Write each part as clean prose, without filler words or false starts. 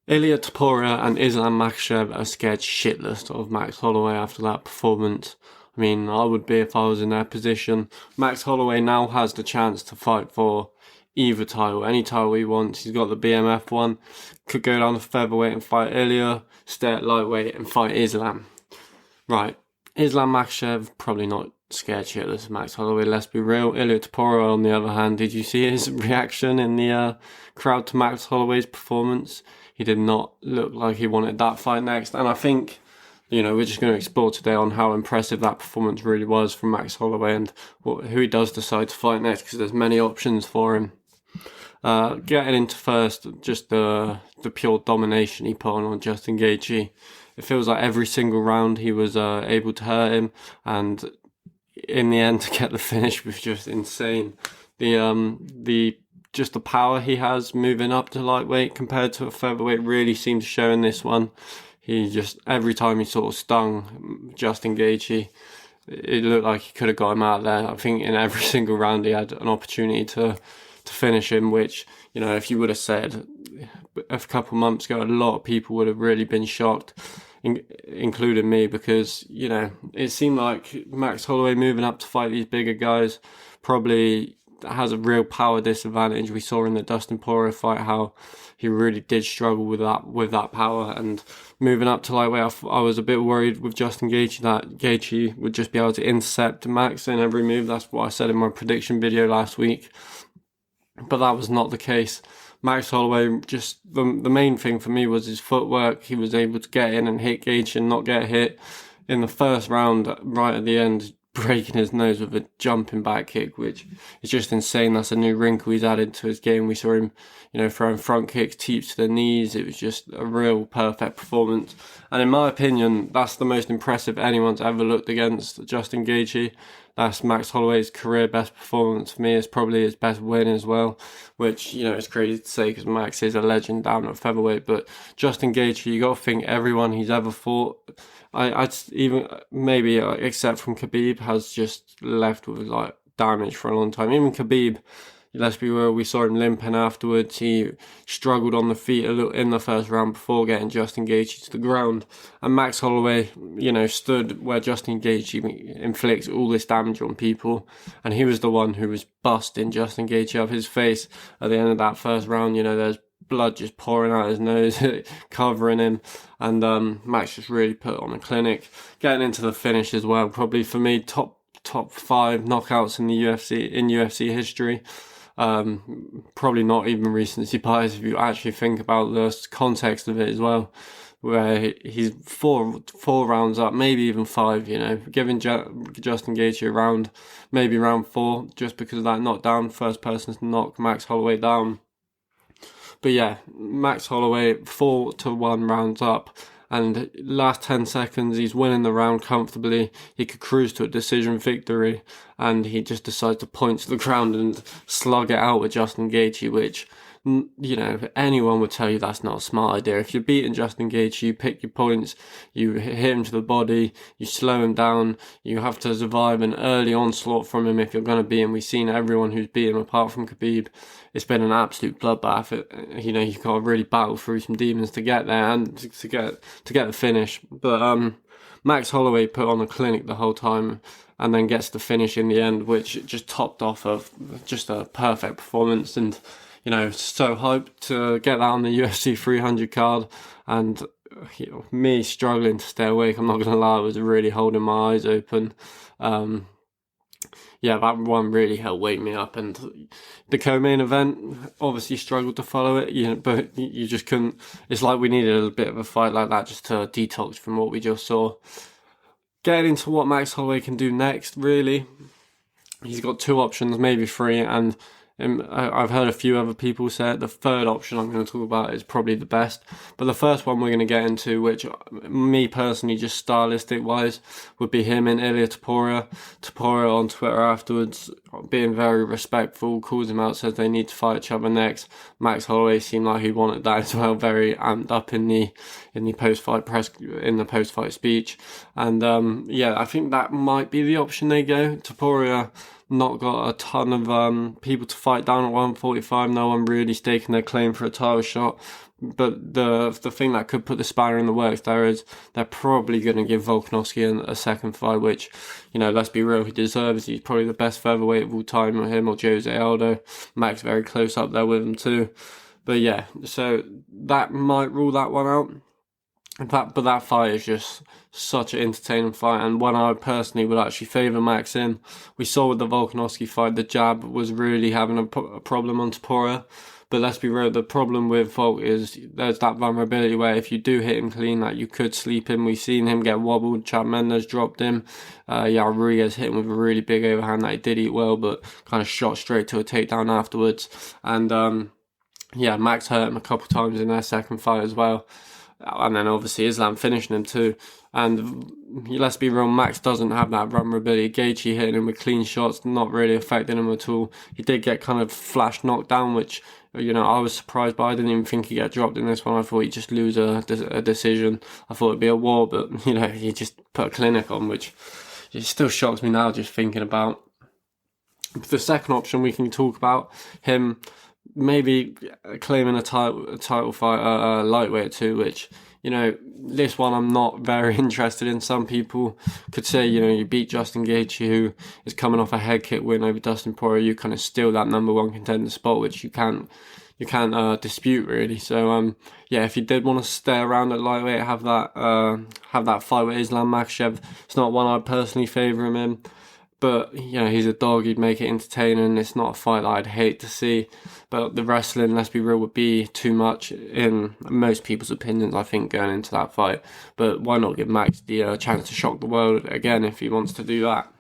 Ilia, Topuria and Islam Makhachev are scared shitless of Max Holloway after that performance. I mean, I would be if I was in their position. Max Holloway now has the chance to fight for either title, any title he wants. He's got the BMF one, could go down to featherweight and fight Ilia, stay at lightweight and fight Islam. Right, Islam Makhachev, probably not scared shitless of Max Holloway, let's be real. Ilia Topuria, on the other hand, did you see his reaction in the crowd to Max Holloway's performance? He did not look like he wanted that fight next. And I think, we're just going to explore today on how impressive that performance really was from Max Holloway and who he does decide to fight next, because there's many options for him. Getting into first, just the pure domination he put on Justin Gaethje. It feels like every single round he was able to hurt him, and in the end to get the finish was just insane. Just the power he has moving up to lightweight compared to a featherweight really seemed to show in this one. He just, every time he sort of stung Justin Gaethje, it looked like he could have got him out there. I think in every single round he had an opportunity to finish him, which, if you would have said a couple months ago, a lot of people would have really been shocked, including me, because, it seemed like Max Holloway moving up to fight these bigger guys probably has a real power disadvantage. We saw in the Dustin Poirier fight how he really did struggle with that power, and moving up to lightweight, I was a bit worried with Justin Gaethje that Gaethje would just be able to intercept Max in every move. That's what I said in my prediction video last week, but that was not the case. Max Holloway, just the main thing for me was his footwork. He was able to get in and hit Gaethje and not get hit. In the first round, right at the end, breaking his nose with a jumping back kick, which is just insane. That's a new wrinkle he's added to his game. We saw him, throwing front kicks, teeps to the knees. It was just a real perfect performance. And in my opinion, that's the most impressive anyone's ever looked against Justin Gaethje. That's Max Holloway's career best performance for me. It's probably his best win as well, which, it's crazy to say because Max is a legend down at featherweight. But Justin Gaethje, you got to think everyone he's ever fought, I'd even, maybe except from Khabib, has just left with damage for a long time. Even Khabib, let's be real, we saw him limping afterwards. He struggled on the feet a little in the first round before getting Justin Gaethje to the ground. And Max Holloway, stood where Justin Gaethje inflicts all this damage on people. And he was the one who was busting Justin Gaethje up his face at the end of that first round. There's blood just pouring out his nose, covering him. And Max just really put on a clinic. Getting into the finish as well, probably for me, top 5 knockouts in the UFC history. Probably not even recency bias if you actually think about the context of it as well, where he's four rounds up, maybe even 5, giving Justin Gaethje a round, maybe round 4, just because of that knockdown, first person to knock Max Holloway down. But yeah, Max Holloway 4-1 rounds up, and last 10 seconds he's winning the round comfortably. He could cruise to a decision victory, and he just decides to point to the ground and slug it out with Justin Gaethje, which, anyone would tell you that's not a smart idea. If you're beating Justin Gaethje, you pick your points, you hit him to the body, you slow him down, you have to survive an early onslaught from him if you're going to beat him. We've seen everyone who's beat him apart from Khabib. It's been an absolute bloodbath. You've got to really battle through some demons to get there and to get the finish. But Max Holloway put on a clinic the whole time and then gets the finish in the end, which just topped off of just a perfect performance. And so hyped to get that on the UFC 300 card, and me struggling to stay awake, I'm not going to lie, I was really holding my eyes open. That one really helped wake me up, and the co-main event obviously struggled to follow it, but you just couldn't. It's like we needed a bit of a fight like that just to detox from what we just saw. Getting into what Max Holloway can do next, really, he's got 2 options, maybe 3, and I've heard a few other people say it. The third option I'm going to talk about is probably the best. But the first one we're going to get into, which me personally, just stylistic wise, would be him and Ilia Topuria. Topuria on Twitter afterwards, being very respectful, calls him out, says they need to fight each other next. Max Holloway seemed like he wanted that as well, very amped up in the post-fight speech. And I think that might be the option they go. Topuria not got a ton of people to fight down at 145. No one really staking their claim for a title shot. But the thing that could put the spanner in the works there is they're probably going to give Volkanovski a second fight, which, let's be real, he deserves. He's probably the best featherweight of all time, him or Jose Aldo. Max very close up there with him too. But yeah, so that might rule that one out. But that fight is just such an entertaining fight, and one I personally would actually favour Max in. We saw with the Volkanovski fight, the jab was really having a problem on Topuria. But let's be real, the problem with Volk is there's that vulnerability where if you do hit him clean, that you could sleep him. We've seen him get wobbled. Chad Mendes dropped him. Rodriguez hit him with a really big overhand that he did eat well, but kind of shot straight to a takedown afterwards. And Max hurt him a couple times in their second fight as well. And then obviously Islam finishing him too. And let's be real, Max doesn't have that vulnerability. Gaethje hitting him with clean shots, not really affecting him at all. He did get kind of flash knocked down, which, I was surprised by. I didn't even think he'd get dropped in this one. I thought he'd just lose a decision. I thought it'd be a war, but, he just put a clinic on, which it still shocks me now just thinking about. The second option we can talk about, him maybe claiming a title fight, lightweight too, which, this one I'm not very interested in. Some people could say, you beat Justin Gaethje, who is coming off a head kick win over Dustin Poirier. You kind of steal that number one contender spot, which you can't dispute really. So if you did want to stay around at lightweight, have that fight with Islam Makhachev. It's not one I personally favour him in. But, he's a dog, he'd make it entertaining. It's not a fight that I'd hate to see. But the wrestling, let's be real, would be too much in most people's opinions, I think, going into that fight. But why not give Max the chance to shock the world again if he wants to do that?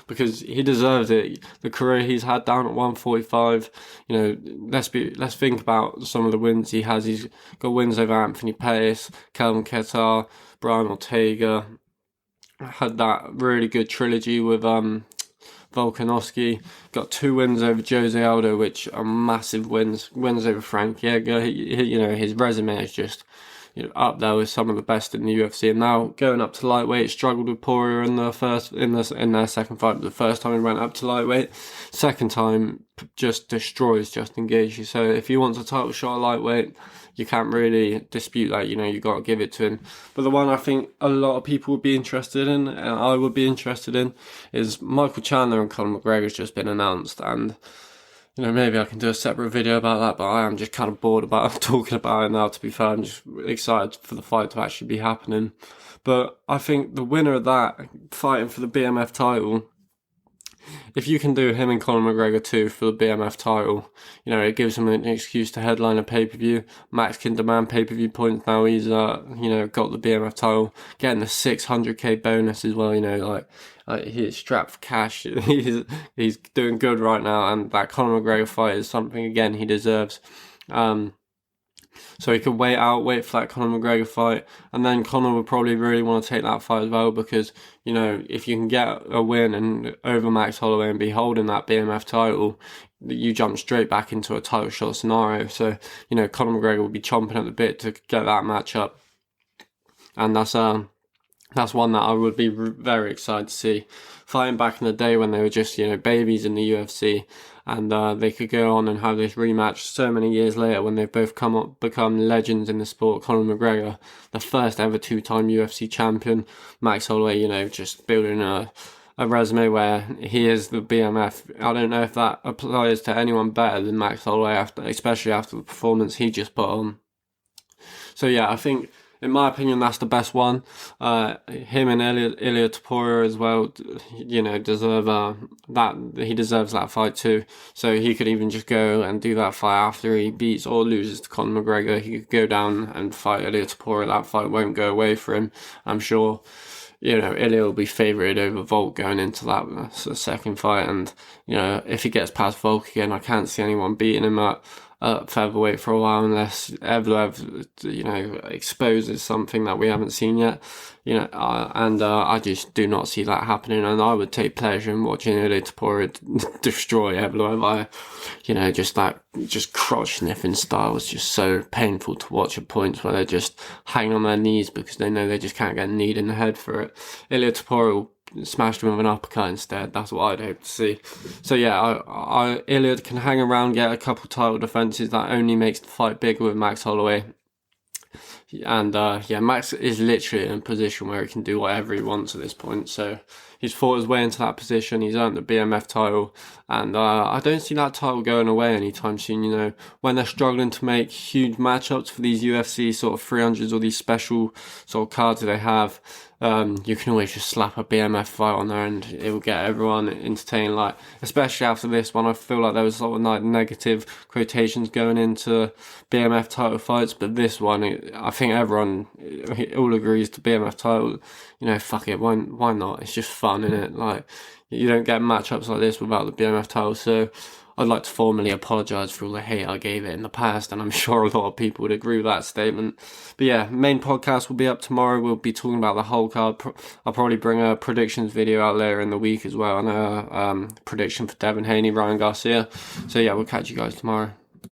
Because he deserves it. The career he's had down at 145, let's think about some of the wins he has. He's got wins over Anthony Pettis, Calvin Kattar, Brian Ortega. Had that really good trilogy with Volkanovski. Got 2 wins over Jose Aldo, which are massive wins. Wins over Frank Yeager. His resume is just up there with some of the best in the UFC. And now going up to lightweight, struggled with Poirier in their second fight. But the first time he went up to lightweight, second time just destroys Justin Gaethje. So if he wants a title shot at lightweight, you can't really dispute that. You got to give it to him. But the one I think a lot of people would be interested in, and I would be interested in, is Michael Chandler and Conor McGregor's just been announced. And maybe I can do a separate video about that, but I am just kind of bored about talking about it now, to be fair. I'm just excited for the fight to actually be happening. But I think the winner of that, fighting for the BMF title, if you can do him and Conor McGregor too for the BMF title, it gives him an excuse to headline a pay-per-view. Max can demand pay-per-view points now. He's, got the BMF title, getting the 600k bonus as well. He's strapped for cash. he's doing good right now, and that Conor McGregor fight is something again he deserves. So he could wait for that Conor McGregor fight, and then Conor would probably really want to take that fight as well, because, if you can get a win and over Max Holloway and be holding that BMF title, you jump straight back into a title shot scenario. So, Conor McGregor would be chomping at the bit to get that matchup. And that's one that I would be very excited to see. Fighting back in the day when they were just, babies in the UFC, and they could go on and have this rematch so many years later when they've both become legends in the sport. Conor McGregor, the first ever 2-time UFC champion. Max Holloway, just building a resume where he is the BMF. I don't know if that applies to anyone better than Max Holloway, especially after the performance he just put on. So yeah, I think, in my opinion, that's the best one. Him and Ilia Topuria as well, deserve that. He deserves that fight too. So he could even just go and do that fight after he beats or loses to Conor McGregor. He could go down and fight Ilia Topuria. That fight won't go away for him, I'm sure. Ilia will be favoured over Volk going into that second fight. And, if he gets past Volk again, I can't see anyone beating him at featherweight for a while, unless Evloev, exposes something that we haven't seen yet, I just do not see that happening, and I would take pleasure in watching Ilia Topuria destroy Evloev. Just crotch sniffing style was just so painful to watch at points where they're just hanging on their knees because they know they just can't get kneed in the head for it. Ilia Topuria will smashed him with an uppercut instead. That's what I'd hope to see. So yeah, Ilia can hang around, get a couple title defenses. That only makes the fight bigger with Max Holloway. And yeah, Max is literally in a position where he can do whatever he wants at this point. So he's fought his way into that position. He's earned the BMF title, and I don't see that title going away anytime soon. You know, when they're struggling to make huge matchups for these UFC sort of 300s or these special sort of cards that they have, you can always just slap a BMF fight on there and it will get everyone entertained. Like, especially after this one, I feel like there was sort of like negative quotations going into BMF title fights, but this one, I think everyone all agrees the BMF title, you know, fuck it, why not? It's just fun, isn't it? Like, you don't get matchups like this without the BMF title, so I'd like to formally apologise for all the hate I gave it in the past, and I'm sure a lot of people would agree with that statement. But yeah, main podcast will be up tomorrow. We'll be talking about the whole card. I'll probably bring a predictions video out later in the week as well, and a prediction for Devin Haney, Ryan Garcia. So yeah, we'll catch you guys tomorrow.